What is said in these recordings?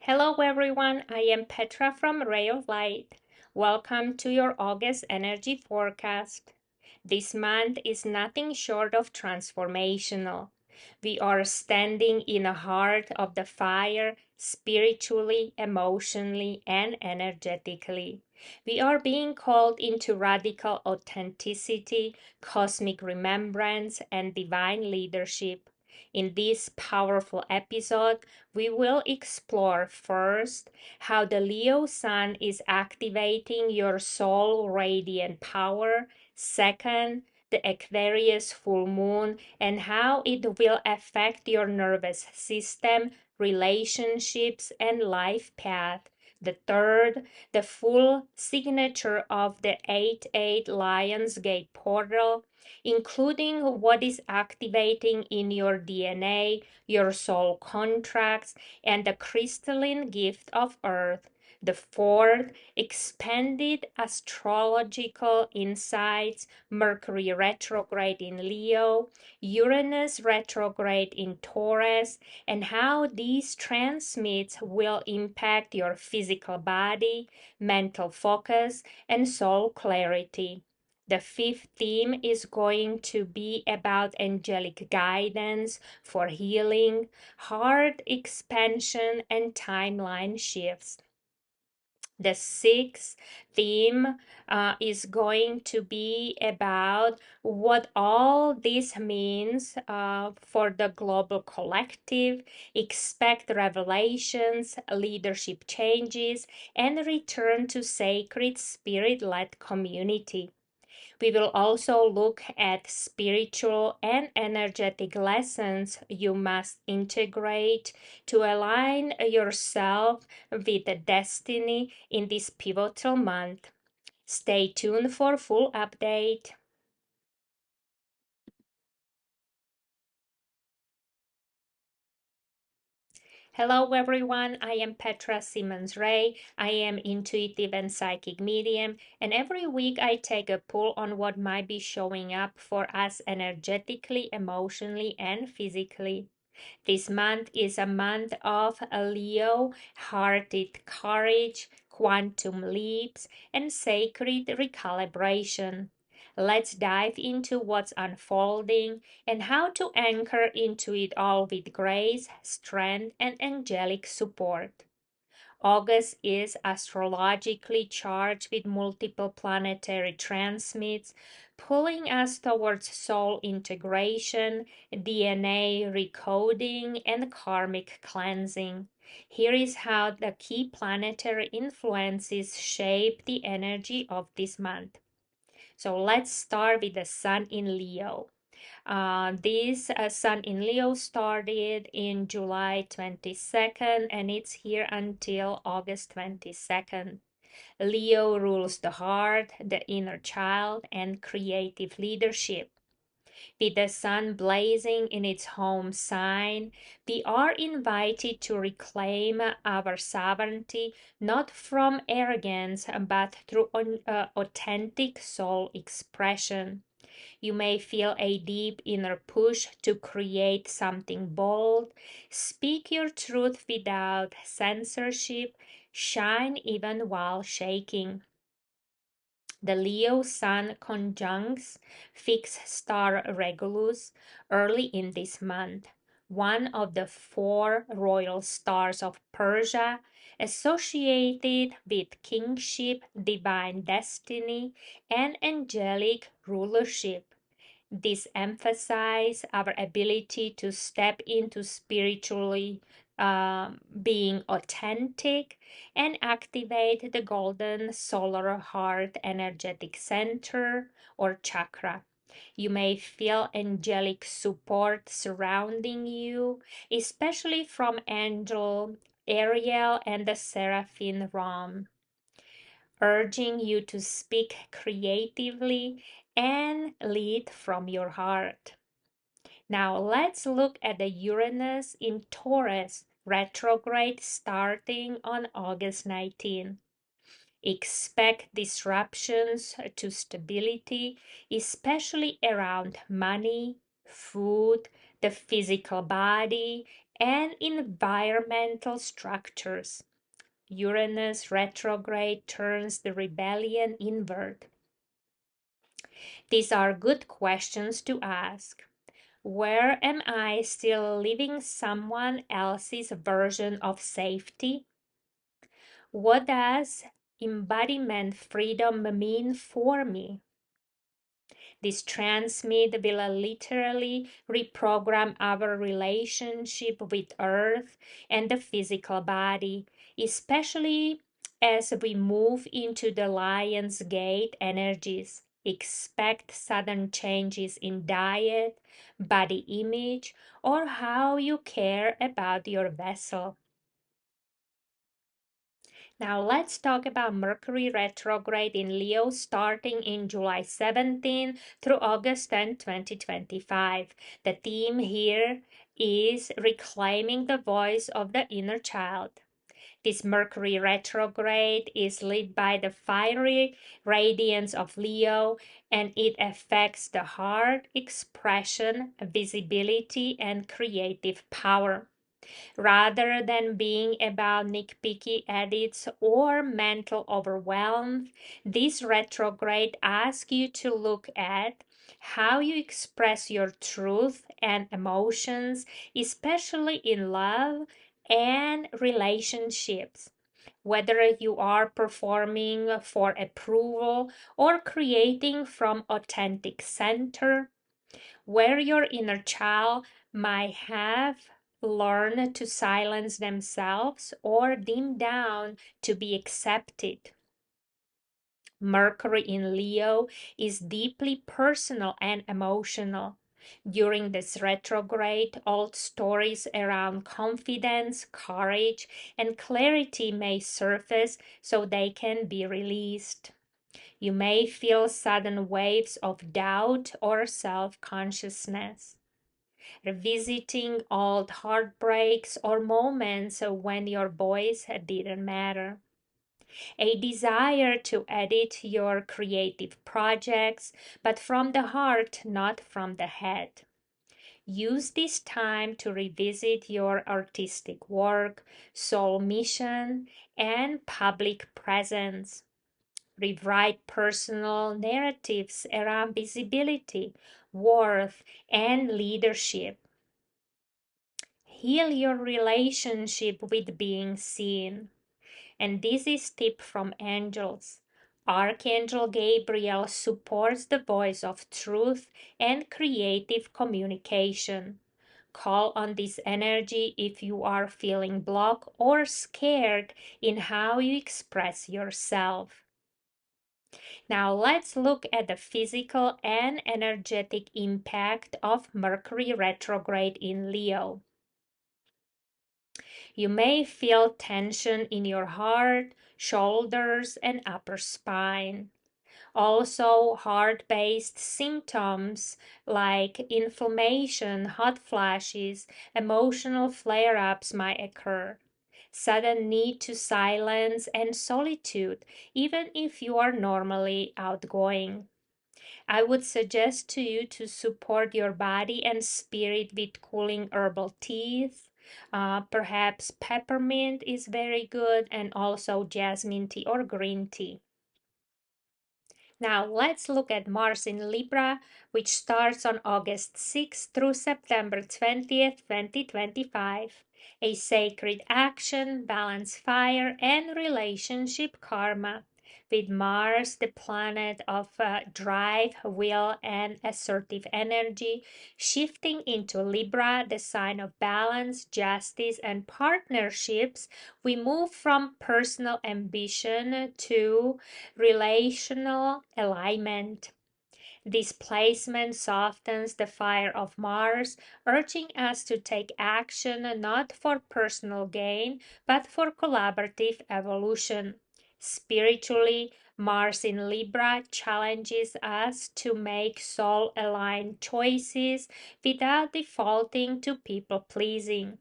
Hello everyone, I am Petra from Ray of Light. Welcome to your August energy forecast. This month is nothing short of transformational. We are standing in the heart of the fire spiritually, emotionally, and energetically. We are being called into radical authenticity, cosmic remembrance, and divine leadership. In this powerful episode, we will explore first how the Leo Sun is activating your soul radiant power, second, the Aquarius Full Moon and how it will affect your nervous system, relationships, and life path. The third, the full signature of the 8-8 Lionsgate portal, including what is activating in your DNA, your soul contracts, and the crystalline gift of Earth. The fourth, expanded astrological insights, Mercury retrograde in Leo, Uranus retrograde in Taurus, and how these transmits will impact your physical body, mental focus, and soul clarity. The fifth theme is going to be about angelic guidance for healing, heart expansion, and timeline shifts. The sixth theme is going to be about what all this means for the global collective, expect revelations, leadership changes, and return to sacred spirit-led community. We will also look at spiritual and energetic lessons you must integrate to align yourself with the destiny in this pivotal month. Stay tuned for full update. Hello everyone, I am Petra Simmons Ray. I am intuitive and psychic medium, and every week I take a pull on what might be showing up for us energetically, emotionally, and physically. This month is a month of Leo, hearted courage, quantum leaps, and sacred recalibration. Let's dive into what's unfolding and how to anchor into it all with grace, strength, and angelic support. August is astrologically charged with multiple planetary transits, pulling us towards soul integration, DNA recoding, and karmic cleansing. Here is how the key planetary influences shape the energy of this month. So let's start with the Sun in Leo. This Sun in Leo started in July 22nd and it's here until August 22nd. Leo rules the heart, the inner child, and creative leadership. With the sun blazing in its home sign, we are invited to reclaim our sovereignty not from arrogance but through authentic soul expression. You may feel a deep inner push to create something bold, speak your truth without censorship, shine even while shaking. The Leo Sun conjuncts fixed star Regulus early in this month, one of the four royal stars of Persia, associated with kingship, divine destiny, and angelic rulership. This emphasizes our ability to step into spiritually being authentic and activate the golden solar heart energetic center or chakra. You may feel angelic support surrounding you, especially from Angel Ariel and the Seraphim realm, urging you to speak creatively and lead from your heart. Now let's look at the Uranus in Taurus retrograde starting on August 19. Expect disruptions to stability, especially around money, food, the physical body, and environmental structures. Uranus retrograde turns the rebellion inward. These are good questions to ask. Where am I still living someone else's version of safety? What does embodiment freedom mean for me? This transmit will literally reprogram our relationship with Earth and the physical body, especially as we move into the Lion's Gate energies. Expect sudden changes in diet, body image, or how you care about your vessel. Now let's talk about Mercury retrograde in Leo starting in July 17 through August 10, 2025. The theme here is reclaiming the voice of the inner child. This Mercury retrograde is lit by the fiery radiance of Leo, and it affects the heart, expression, visibility, and creative power. Rather than being about nitpicky edits or mental overwhelm, this retrograde asks you to look at how you express your truth and emotions, especially in love and relationships. Whether you are performing for approval or creating from authentic center, where your inner child might have learned to silence themselves or dim down to be accepted. Mercury in Leo is deeply personal and emotional. During this retrograde, old stories around confidence, courage, and clarity may surface so they can be released. You may feel sudden waves of doubt or self consciousness, revisiting old heartbreaks or moments when your voice didn't matter. A desire to edit your creative projects, but from the heart, not from the head. Use this time to revisit your artistic work, soul mission, and public presence. Rewrite personal narratives around visibility, worth, and leadership. Heal your relationship with being seen. And this is tip from angels. Archangel Gabriel supports the voice of truth and creative communication. Call on this energy if you are feeling blocked or scared in how you express yourself. Now let's look at the physical and energetic impact of Mercury retrograde in Leo. You may feel tension in your heart, shoulders, and upper spine. Also, heart-based symptoms like inflammation, hot flashes, emotional flare-ups might occur. Sudden need to silence and solitude, even if you are normally outgoing. I would suggest to you to support your body and spirit with cooling herbal teas. Perhaps peppermint is very good, and also jasmine tea or green tea. Now let's look at Mars in Libra, which starts on August 6th through September 20th, 2025. A sacred action, balance fire, and relationship karma. With Mars, the planet of drive, will, and assertive energy, shifting into Libra, the sign of balance, justice, and partnerships, we move from personal ambition to relational alignment. This placement softens the fire of Mars, urging us to take action not for personal gain, but for collaborative evolution. Spiritually, Mars in Libra challenges us to make soul aligned choices without defaulting to people pleasing.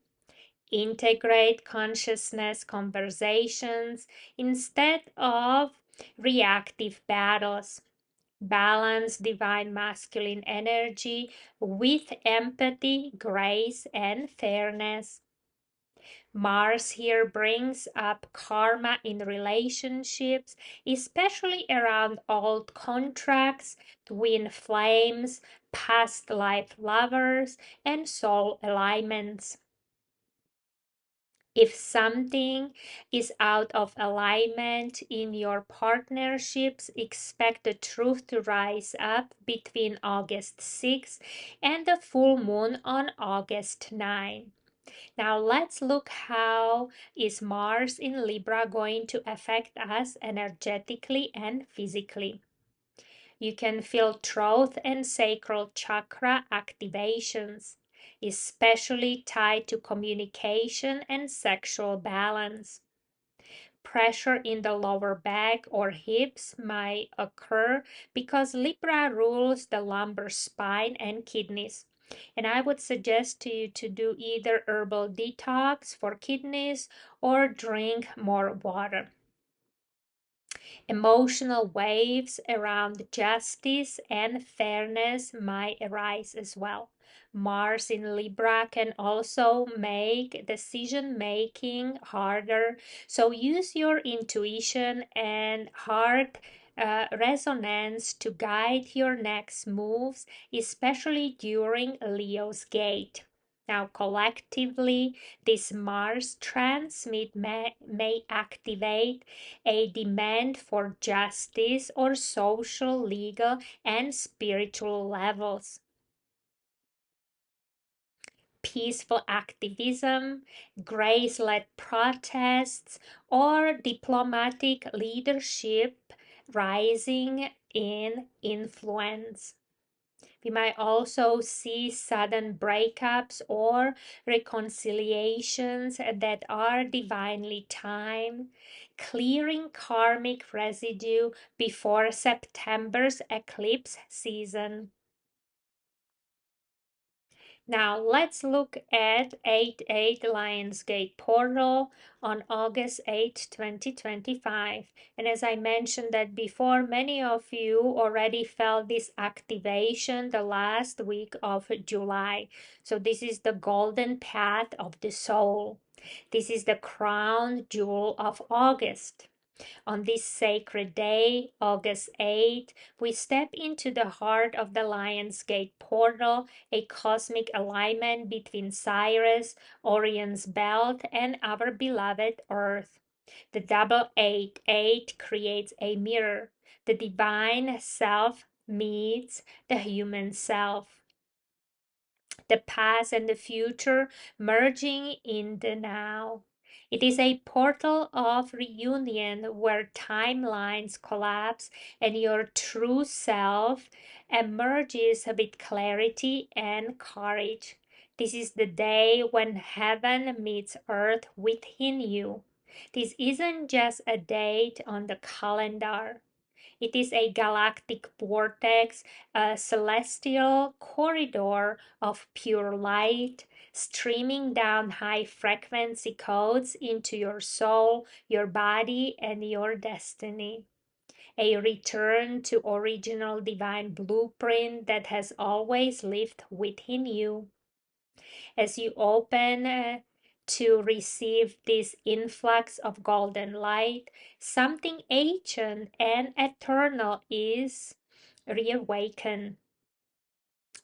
Integrate consciousness conversations instead of reactive battles. Balance divine masculine energy with empathy, grace, and fairness. Mars here brings up karma in relationships, especially around old contracts, twin flames, past life lovers, and soul alignments. If something is out of alignment in your partnerships, expect the truth to rise up between August 6 and the full moon on August 9. Now let's look how is Mars in Libra going to affect us energetically and physically. You can feel throat and sacral chakra activations, especially tied to communication and sexual balance. Pressure in the lower back or hips might occur because Libra rules the lumbar spine and kidneys. And I would suggest to you to do either herbal detox for kidneys or drink more water. Emotional waves around justice and fairness might arise as well. Mars in Libra can also make decision making harder, so use your intuition and heart resonance to guide your next moves, especially during Leo's gate. Now, collectively, this Mars transmit may activate a demand for justice or social, legal, and spiritual levels. Peaceful activism, grace led protests, or diplomatic leadership rising in influence. We might also see sudden breakups or reconciliations that are divinely timed, clearing karmic residue before September's eclipse season. Now let's look at 8-8 Lionsgate portal on August 8, 2025. And as I mentioned that before, many of you already felt this activation the last week of July. So this is the golden path of the soul. This is the crown jewel of August. On this sacred day, August 8, we step into the heart of the Lionsgate portal, a cosmic alignment between Sirius, Orion's belt, and our beloved Earth. The double 8 creates a mirror. The divine self meets the human self, the past and the future merging in the now. It is a portal of reunion where timelines collapse and your true self emerges with clarity and courage. This is the day when heaven meets earth within you. This isn't just a date on the calendar. It is a galactic vortex, a celestial corridor of pure light, streaming down high frequency codes into your soul, your body, and your destiny. A return to original divine blueprint that has always lived within you. As you open to receive this influx of golden light, something ancient and eternal is reawakened.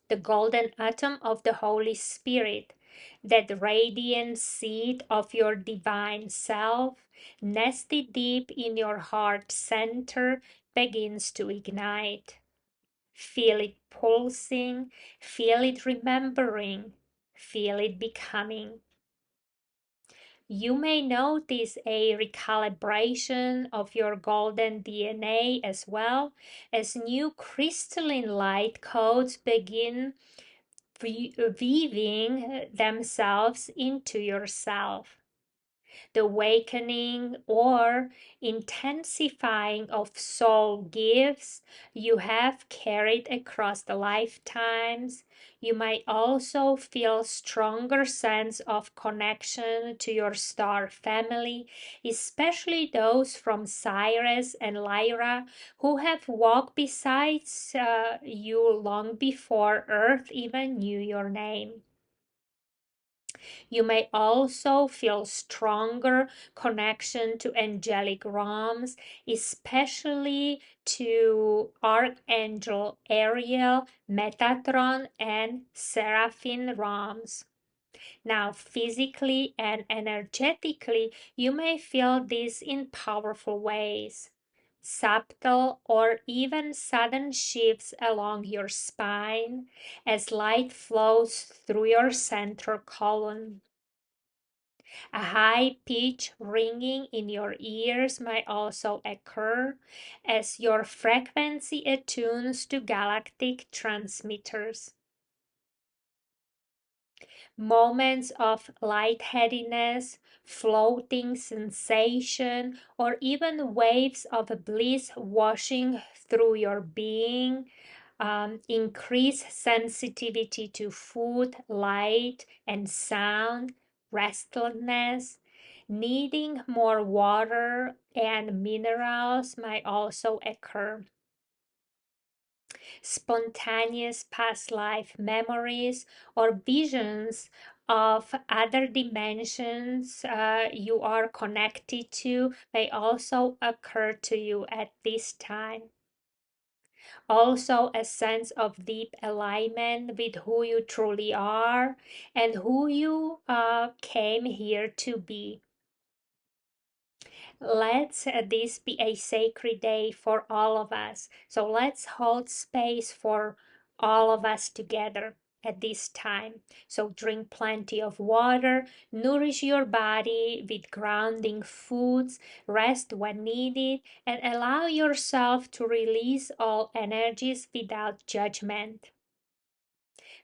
The golden atom of the Holy Spirit, that radiant seed of your divine self, nested deep in your heart center, begins to ignite. Feel it pulsing, feel it remembering, feel it becoming. You may notice a recalibration of your golden DNA as well as new crystalline light codes begin weaving themselves into yourself. The awakening or intensifying of soul gifts you have carried across the lifetimes. You might also feel stronger sense of connection to your star family, especially those from Sirius and Lyra who have walked beside you long before Earth even knew your name. You may also feel stronger connection to angelic realms, especially to Archangel Ariel, Metatron, and Seraphim realms. Now, physically and energetically, you may feel this in powerful ways. Subtle or even sudden shifts along your spine as light flows through your central column. A high pitch ringing in your ears might also occur as your frequency attunes to galactic transmitters. Moments of lightheadedness, floating sensation, or even waves of bliss washing through your being. Increase sensitivity to food, light, and sound, restlessness, needing more water and minerals might also occur. Spontaneous past life memories or visions of other dimensions you are connected to may also occur to you at this time. Also, a sense of deep alignment with who you truly are and who you came here to be. Let's this be a sacred day for all of us. So let's hold space for all of us together at this time. So drink plenty of water, nourish your body with grounding foods, rest when needed, and allow yourself to release all energies without judgment.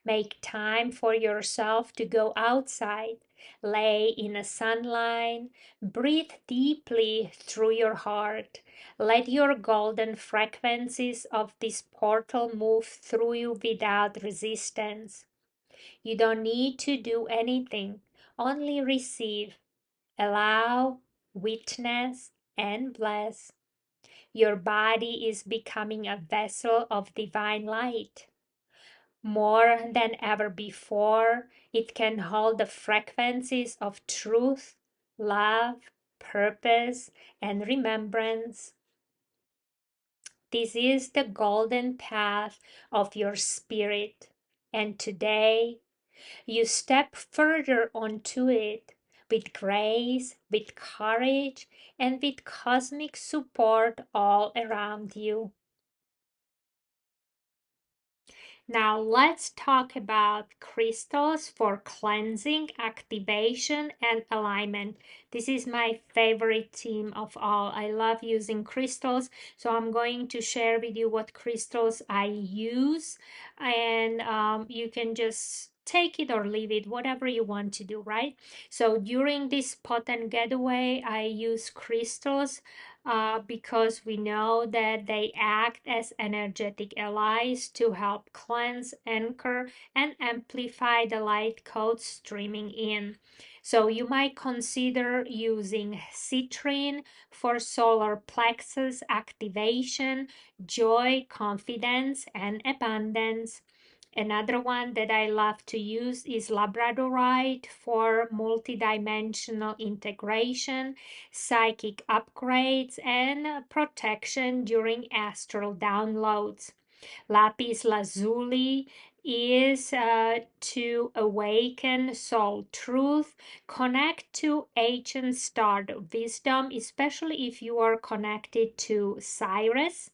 Make time for yourself to go outside, lay in the sunlight, breathe deeply through your heart. Let your golden frequencies of this portal move through you without resistance. You don't need to do anything, only receive, allow, witness, and bless. Your body is becoming a vessel of divine light. More than ever before, it can hold the frequencies of truth, love, purpose, and remembrance. This is the golden path of your spirit, and today you step further onto it with grace, with courage, and with cosmic support all around you. Now let's talk about crystals for cleansing, activation, and alignment. This is my favorite theme of all. I love using crystals, so I'm going to share with you what crystals I use, and you can just take it or leave it, whatever you want to do, right? So during this pot and getaway, I use crystals because we know that they act as energetic allies to help cleanse, anchor, and amplify the light codes streaming in. So you might consider using citrine for solar plexus activation, joy, confidence, and abundance. Another one that I love to use is labradorite for multidimensional integration, psychic upgrades, and protection during astral downloads. Lapis lazuli is to awaken soul truth, connect to ancient star wisdom, especially if you are connected to Cyrus.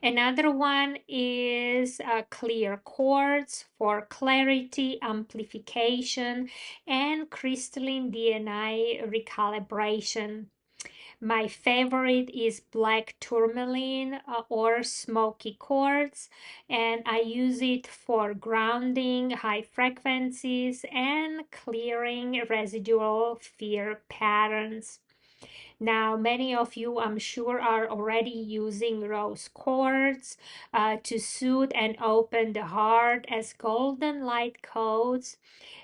Another one is clear quartz for clarity, amplification, and crystalline DNA recalibration. My favorite is black tourmaline or smoky quartz, and I use it for grounding high frequencies and clearing residual fear patterns. Now, many of you, I'm sure, are already using rose quartz to soothe and open the heart as golden light codes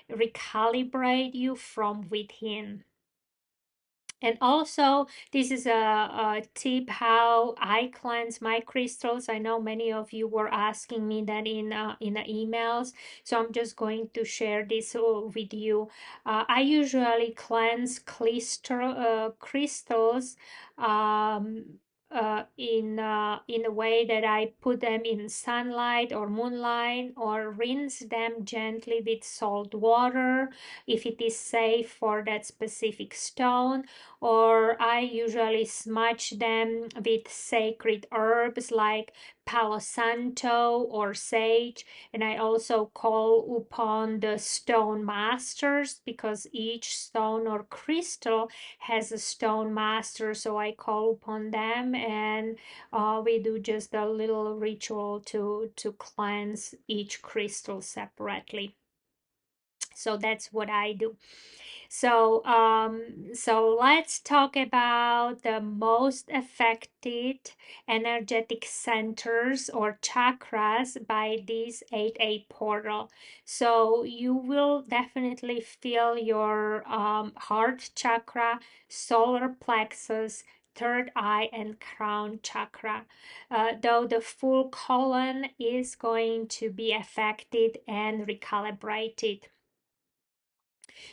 recalibrate you from within. And also, this is a tip how I cleanse my crystals. I know many of you were asking me that in the emails, so I'm just going to share this with you. I usually cleanse crystals um, in a way that I put them in sunlight or moonlight, or rinse them gently with salt water if it is safe for that specific stone, or I usually smudge them with sacred herbs like Palo Santo or sage. And I also call upon the stone masters, because each stone or crystal has a stone master. So I call upon them, and we do just a little ritual to cleanse each crystal separately. So that's what I do. So let's talk about the most affected energetic centers or chakras by this 8-8 portal. So you will definitely feel your heart chakra, solar plexus, third eye, and crown chakra. Though the full colon is going to be affected and recalibrated.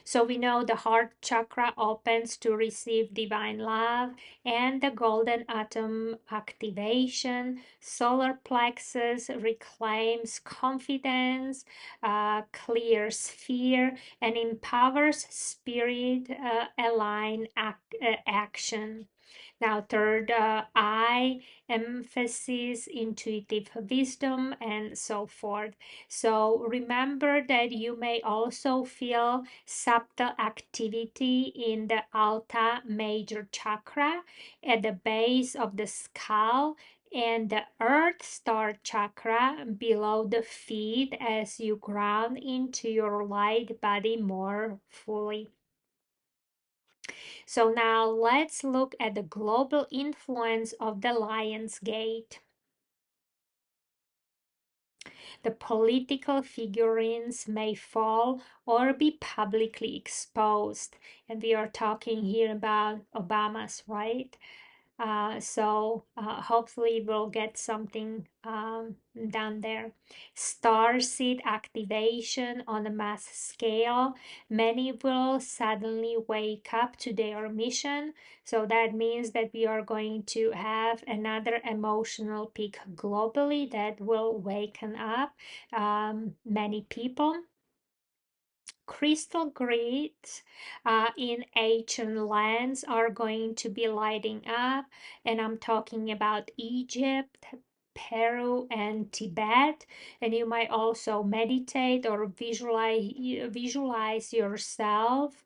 So we know the heart chakra opens to receive divine love, and the golden atom activation. Solar plexus reclaims confidence, clears fear, and empowers spirit align action. Now, third eye, emphasis, intuitive wisdom, and so forth. So remember that you may also feel subtle activity in the Alta major chakra at the base of the skull, and the earth star chakra below the feet as you ground into your light body more fully. So now let's look at the global influence of the Lion's Gate. The political figurines may fall or be publicly exposed. And we are talking here about Obama's, right? So hopefully we'll get something done there. Star seed activation on a mass scale. Many will suddenly wake up to their mission. So that means that we are going to have another emotional peak globally that will waken up many people. Crystal grids in ancient lands are going to be lighting up, and I'm talking about Egypt, Peru, and Tibet. And you might also meditate or visualize yourself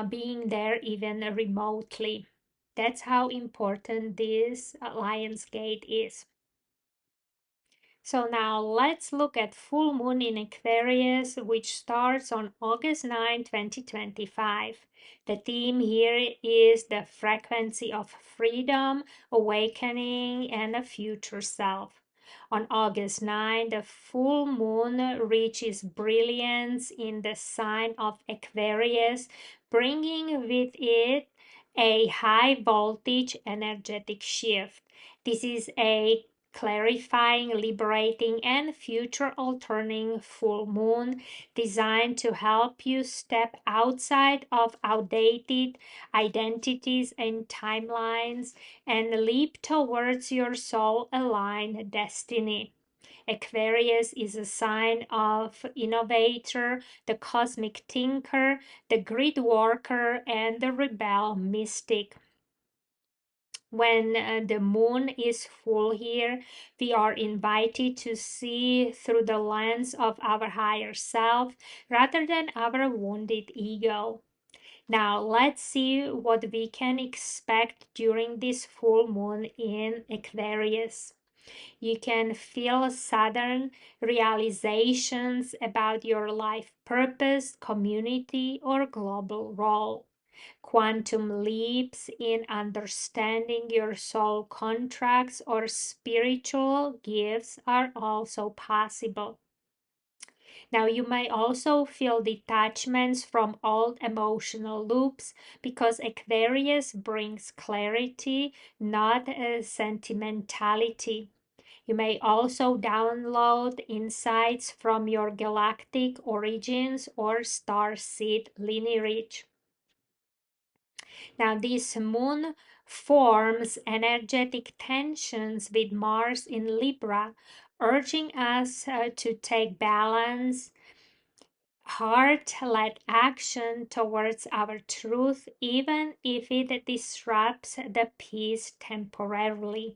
being there even remotely. That's how important this Lion's Gate is. So now let's look at full moon in Aquarius, which starts on August 9, 2025. The theme here is the frequency of freedom, awakening, and a future self. On August 9, the full moon reaches brilliance in the sign of Aquarius, bringing with it a high voltage energetic shift. This is a clarifying, liberating, and future altering full moon designed to help you step outside of outdated identities and timelines and leap towards your soul aligned destiny. Aquarius is a sign of innovator, the cosmic thinker, the grid worker, and the rebel mystic. When the moon is full here, we are invited to see through the lens of our higher self rather than our wounded ego. Now, let's see what we can expect during this full moon in Aquarius. You can feel sudden realizations about your life purpose, community, or global role. Quantum leaps in understanding your soul contracts or spiritual gifts are also possible. Now, you may also feel detachments from old emotional loops because Aquarius brings clarity, not sentimentality. You may also download insights from your galactic origins or star seed lineage. Now, this moon forms energetic tensions with Mars in Libra, urging us to take balance, heart-led action towards our truth, even if it disrupts the peace temporarily.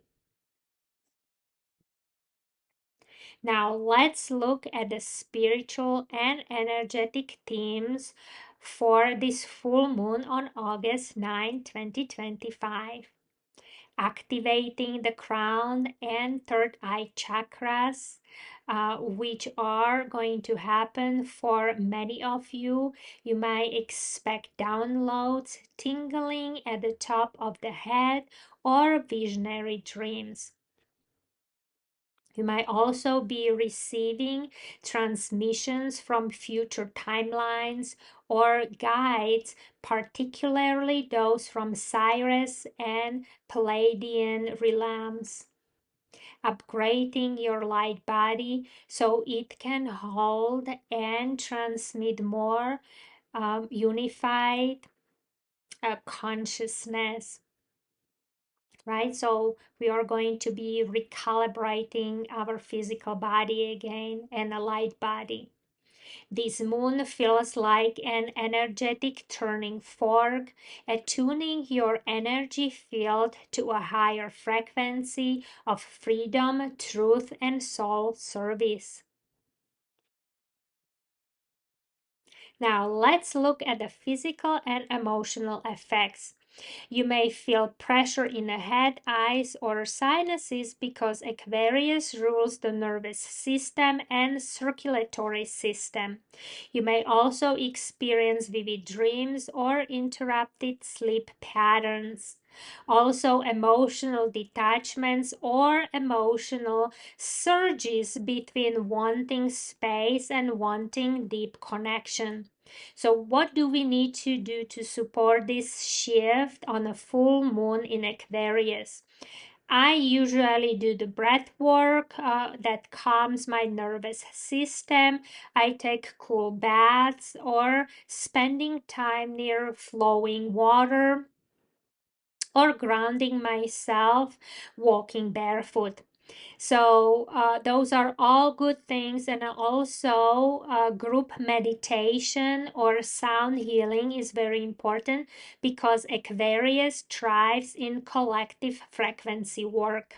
Now, let's look at the spiritual and energetic themes for this full moon on August 9, 2025. Activating the crown and third eye chakras, which are going to happen for many of you. You might expect downloads, tingling at the top of the head, or visionary dreams. You might also be receiving transmissions from future timelines or guides, particularly those from Sirius and Palladian realms, upgrading your light body so it can hold and transmit more unified consciousness. Right, so we are going to be recalibrating our physical body again and a light body. This moon feels like an energetic turning fork, attuning your energy field to a higher frequency of freedom, truth, and soul service. Now, let's look at the physical and emotional effects. You may feel pressure in the head, eyes, or sinuses because Aquarius rules the nervous system and circulatory system. You may also experience vivid dreams or interrupted sleep patterns. Also, emotional detachments or emotional surges between wanting space and wanting deep connection. So, what do we need to do to support this shift on a full moon in Aquarius? I usually do the breath work that calms my nervous system. I take cool baths or spending time near flowing water or grounding myself walking barefoot. So those are all good things, and also group meditation or sound healing is very important because Aquarius thrives in collective frequency work.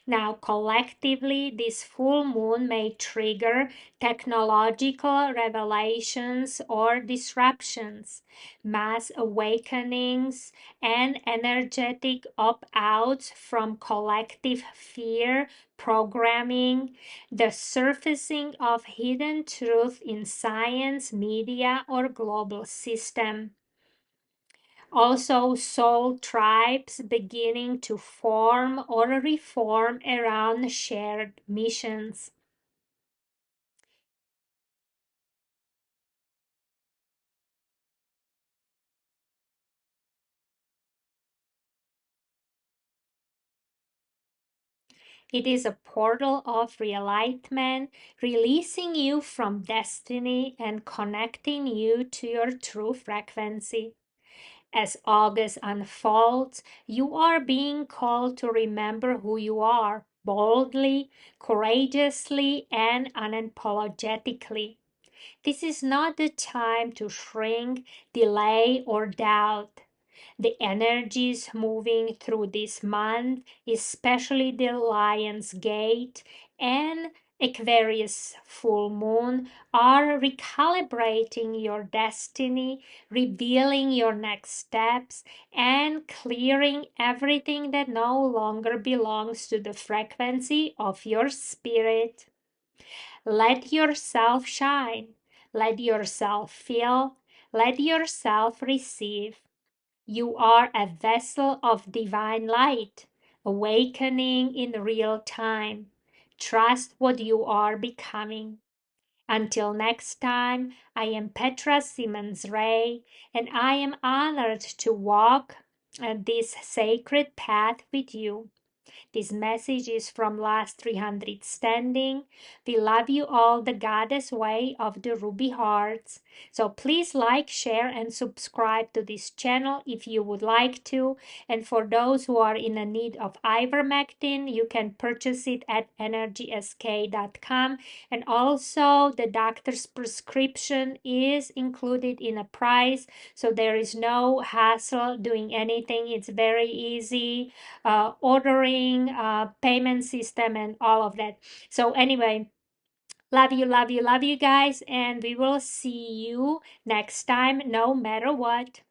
Now, collectively, this full moon may trigger technological revelations or disruptions, mass awakenings, and energetic opt-outs from collective fear programming, the surfacing of hidden truth in science, media, or global system. Also, soul tribes beginning to form or reform around shared missions. It is a portal of realignment, releasing you from destiny and connecting you to your true frequency. As August unfolds, you are being called to remember who you are boldly, courageously, and unapologetically. This is not the time to shrink, delay, or doubt. The energies moving through this month, especially the Lion's Gate and Aquarius full moon, are recalibrating your destiny, revealing your next steps, and clearing everything that no longer belongs to the frequency of your spirit. Let yourself shine. Let yourself feel. Let yourself receive. You are a vessel of divine light, awakening in real time. Trust what you are becoming. Until next time, I am Petra Simmons Ray, and I am honored to walk this sacred path with you. This message is from Last 300 Standing. We love you all the goddess way of the ruby hearts. So please like, share, and subscribe to this channel if you would like to. And for those who are in a need of ivermectin, you can purchase it at energysk.com. And also the doctor's prescription is included in a price. So there is no hassle doing anything. It's very easy. Ordering, payment system, and all of that. So anyway, love you, love you, love you guys, and we will see you next time, no matter what.